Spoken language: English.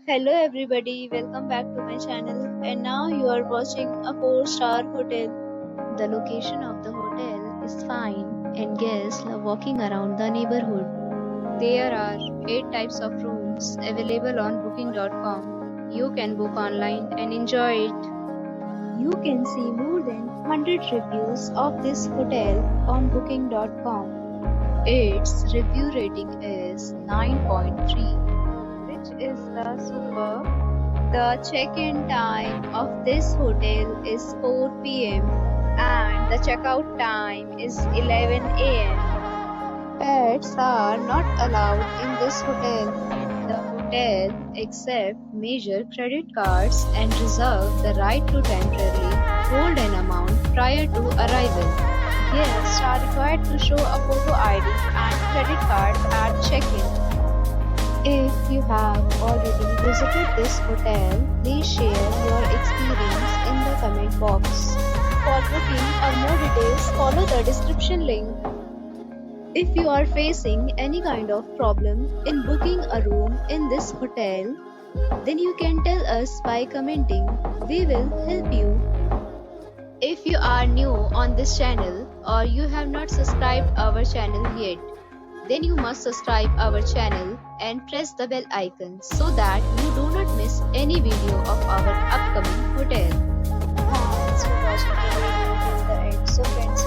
Hello everybody, welcome back to my channel and now you are watching a 4-star hotel. The location of the hotel is fine and guests love walking around the neighborhood. There are 8 types of rooms available on booking.com. You can book online and enjoy it. You can see more than 100 reviews of this hotel on booking.com. Its review rating is 9.3, which is the superb. The check-in time of this hotel is 4 p.m. and the checkout time is 11 a.m. Pets are not allowed in this hotel. The hotel accepts major credit cards and reserves the right to temporarily hold an amount prior to arrival. Guests are required to show a photo ID and credit card at check-in. If you have already visited this hotel, please share your experience in the comment box. For booking or more details, follow the description link. If you are facing any kind of problem in booking a room in this hotel, then you can tell us by commenting. We will help you. If you are new on this channel or you have not subscribed our channel yet, then you must subscribe our channel and press the bell icon so that you do not miss any video of our upcoming hotel. Thanks for watching the video till the end. So friends,